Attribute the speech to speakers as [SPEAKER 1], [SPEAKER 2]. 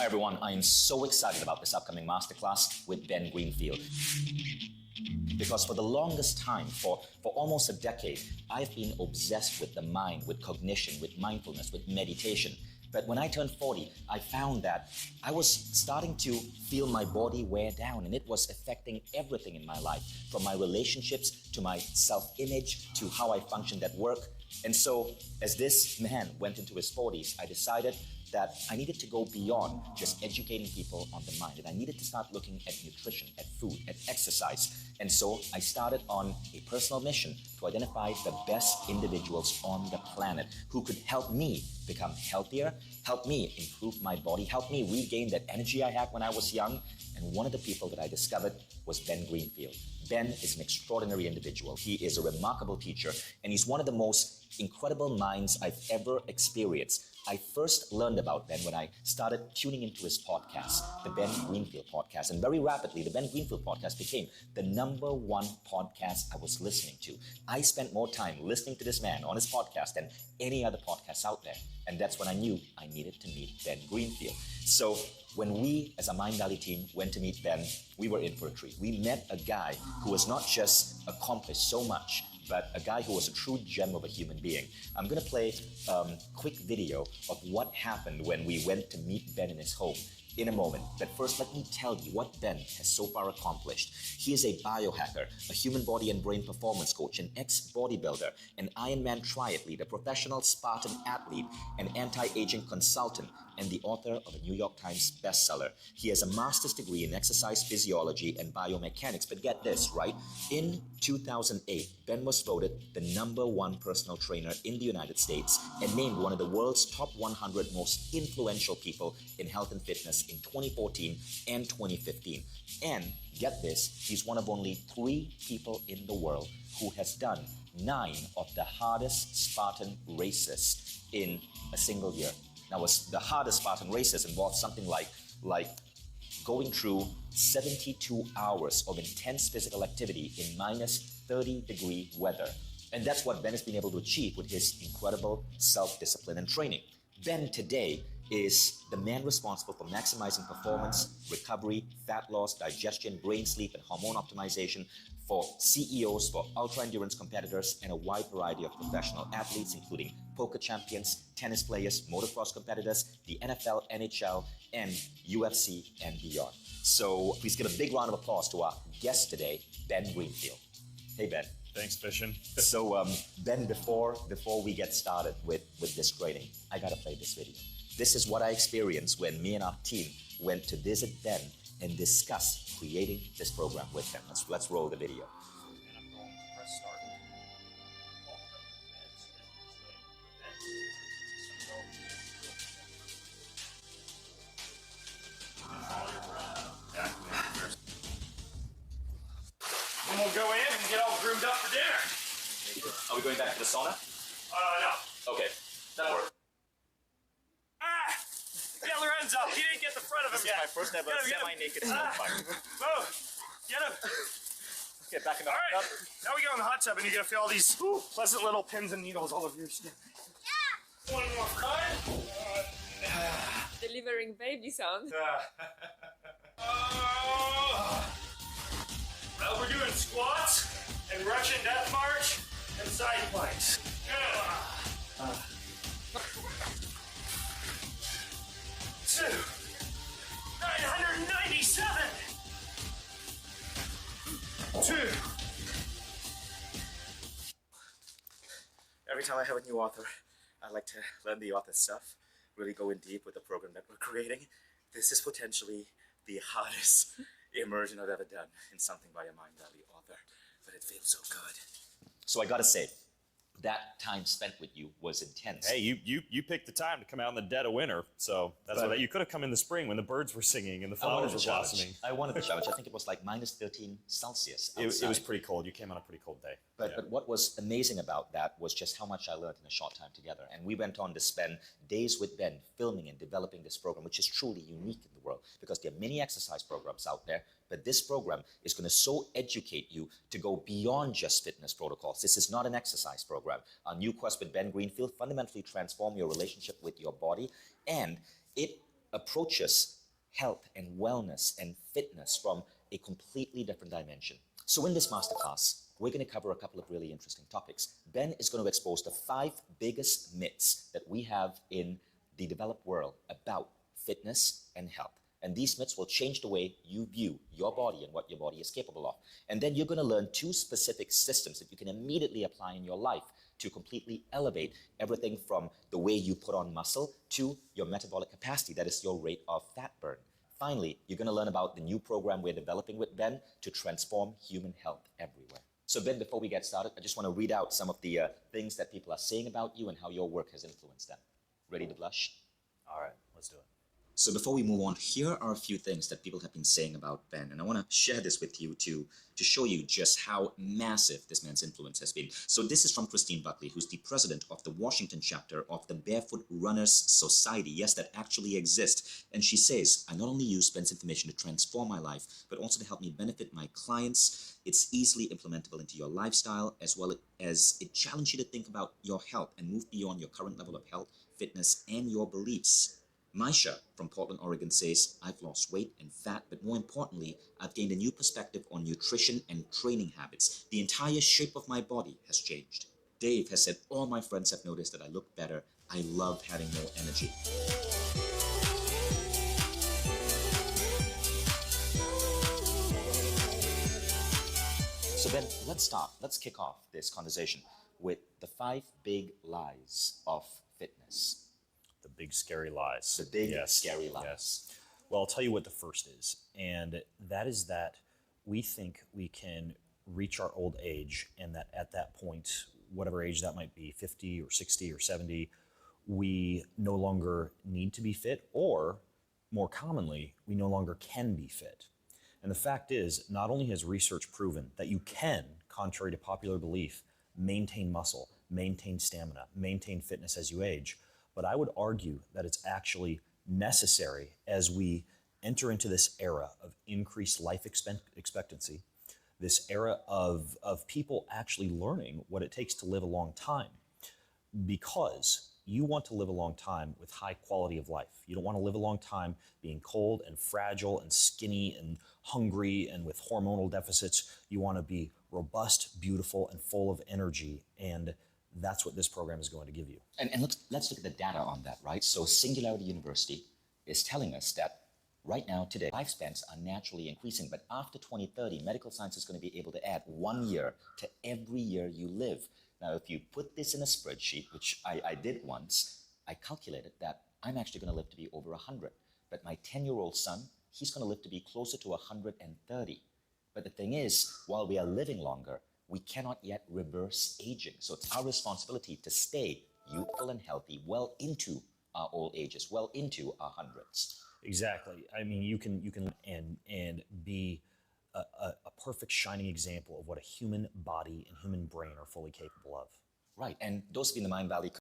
[SPEAKER 1] everyone, I am so excited about this upcoming masterclass with Ben Greenfield. Because for the longest time, for almost a decade, I've been obsessed with the mind, with cognition, with mindfulness, with meditation. But when I turned 40, I found that I was starting to feel my body wear down, and it was affecting everything in my life, from my relationships to my self-image to how I functioned at work. And so as this man went into his 40s, I decided that I needed to go beyond just educating people on the mind, and I needed to start looking at nutrition, at food, at exercise. And so I started on a personal mission to identify the best individuals on the planet who could help me become healthier, help me improve my body, help me regain that energy I had when I was young. And one of the people that I discovered was Ben Greenfield. Ben is an extraordinary individual. He is a remarkable teacher, and he's one of the most incredible minds I've ever experienced. I first learned about Ben when I started tuning into his podcast, the Ben Greenfield podcast. And very rapidly, the Ben Greenfield podcast became the #1 podcast I was listening to. I spent more time listening to this man on his podcast than any other podcast out there. And that's when I knew I needed to meet Ben Greenfield. So when we, as a Mind Valley team, went to meet Ben, we were in for a treat. We met a guy who was not just accomplished so much, but a guy who was a true gem of a human being. I'm going to play a quick video of what happened when we went to meet Ben in his home in a moment. But first, let me tell you what Ben has so far accomplished. He is a biohacker, a human body and brain performance coach, an ex-bodybuilder, an Ironman triathlete, a professional Spartan athlete, an anti-aging consultant, and the author of a New York Times bestseller. He has a master's degree in exercise physiology and biomechanics. But get this, right? In 2008, Ben was voted the #1 personal trainer in the United States and named one of the world's top 100 most influential people in health and fitness in 2014 and 2015. And get this, he's one of only 3 people in the world who has done 9 of the hardest Spartan races in a single year. Now, the hardest Spartan races involved something like going through 72 hours of intense physical activity in minus 30-degree weather. And that's what Ben has been able to achieve with his incredible self-discipline and training. Ben today is the man responsible for maximizing performance, recovery, fat loss, digestion, brain sleep, and hormone optimization for CEOs, for ultra-endurance competitors, and a wide variety of professional athletes, including poker champions, tennis players, motocross competitors, the NFL, NHL, and UFC, and beyond. So please give a big round of applause to our guest today, Ben Greenfield. Hey, Ben.
[SPEAKER 2] Thanks, Fishin.
[SPEAKER 1] So, Ben, before we get started with this training, I gotta play this video. This is what I experienced when me and our team went to visit Ben and discuss creating this program with him. Let's roll the video.
[SPEAKER 2] And I'm going to press start. And we'll go in and get all groomed up for dinner.
[SPEAKER 1] Are we going back to the sauna?
[SPEAKER 2] No.
[SPEAKER 1] Okay, that works.
[SPEAKER 2] Yeah, Lorenzo, he didn't get the front of him yet.
[SPEAKER 3] This is my first ever semi-naked snow fight.
[SPEAKER 2] Whoa, get him.
[SPEAKER 3] Get back in the
[SPEAKER 2] All
[SPEAKER 3] hot
[SPEAKER 2] right,
[SPEAKER 3] tub.
[SPEAKER 2] now we go in the hot tub and you're gonna feel all these pleasant little pins and needles all over your skin. Yeah. One more time.
[SPEAKER 4] Delivering baby sound.
[SPEAKER 2] Well, we're doing squats and Russian death march and side planks. 2, 997. 2.
[SPEAKER 3] Every time I have a new author, I like to learn the author's stuff, really go in deep with the program that we're creating. This is potentially the hardest immersion I've ever done in something by a Mind Valley author, but it feels so good.
[SPEAKER 1] So I gotta say, that time spent with you was intense.
[SPEAKER 2] Hey, you picked the time to come out in the dead of winter, so that's what you could have come in the spring when the birds were singing and the flowers were blossoming.
[SPEAKER 1] I wanted the challenge. I think it was like minus 13 Celsius
[SPEAKER 2] It
[SPEAKER 1] outside.
[SPEAKER 2] was pretty cold. You came on a pretty cold day.
[SPEAKER 1] But what was amazing about that was just how much I learned in a short time together. And we went on to spend days with Ben filming and developing this program, which is truly unique in the world because there are many exercise programs out there, but this program is going to so educate you to go beyond just fitness protocols. This is not an exercise program. Our new quest with Ben Greenfield fundamentally transform your relationship with your body, and it approaches health and wellness and fitness from a completely different dimension. So in this masterclass, we're going to cover a couple of really interesting topics. Ben is going to expose the 5 biggest myths that we have in the developed world about fitness and health. And these myths will change the way you view your body and what your body is capable of. And then you're going to learn 2 specific systems that you can immediately apply in your life to completely elevate everything from the way you put on muscle to your metabolic capacity, that is your rate of fat burn. Finally, you're going to learn about the new program we're developing with Ben to transform human health everywhere. So Ben, before we get started, I just want to read out some of the things that people are saying about you and how your work has influenced them. Ready to blush?
[SPEAKER 2] All right, let's do it.
[SPEAKER 1] So before we move on, here are a few things that people have been saying about Ben, and I want to share this with you to show you just how massive this man's influence has been. So this is from Christine Buckley, who's the president of the Washington chapter of the Barefoot Runners Society. Yes, that actually exists. And she says, I not only use Ben's information to transform my life, but also to help me benefit my clients. It's easily implementable into your lifestyle, as well as it challenges you to think about your health and move beyond your current level of health, fitness, and your beliefs. Maisha from Portland, Oregon says, I've lost weight and fat, but more importantly, I've gained a new perspective on nutrition and training habits. The entire shape of my body has changed. Dave has said, all my friends have noticed that I look better. I love having more energy. So Ben, let's kick off this conversation with the 5 big lies of fitness.
[SPEAKER 2] The big scary lies.
[SPEAKER 1] The big scary lies.
[SPEAKER 2] Yes. Well, I'll tell you what the first is, and that is that we think we can reach our old age, and that at that point, whatever age that might be, 50 or 60 or 70, we no longer need to be fit, or more commonly, we no longer can be fit. And the fact is, not only has research proven that you can, contrary to popular belief, maintain muscle, maintain stamina, maintain fitness as you age, but I would argue that it's actually necessary as we enter into this era of increased life expectancy, this era of people actually learning what it takes to live a long time, because you want to live a long time with high quality of life. You don't want to live a long time being cold and fragile and skinny and hungry and with hormonal deficits. You want to be robust, beautiful, and full of energy, and that's what this program is going to give you.
[SPEAKER 1] And let's look at the data on that, right? So Singularity University is telling us that right now, today, lifespans are naturally increasing, but after 2030, medical science is going to be able to add 1 year to every year you live. Now, if you put this in a spreadsheet, which I did once, I calculated that I'm actually going to live to be over 100. But my 10-year-old son, he's going to live to be closer to 130. But the thing is, while we are living longer, we cannot yet reverse aging. So it's our responsibility to stay youthful and healthy well into our old ages, well into our hundreds.
[SPEAKER 2] Exactly. I mean, you can and be a perfect shining example of what a human body and human brain are fully capable of.
[SPEAKER 1] Right, and those have been the Mind Valley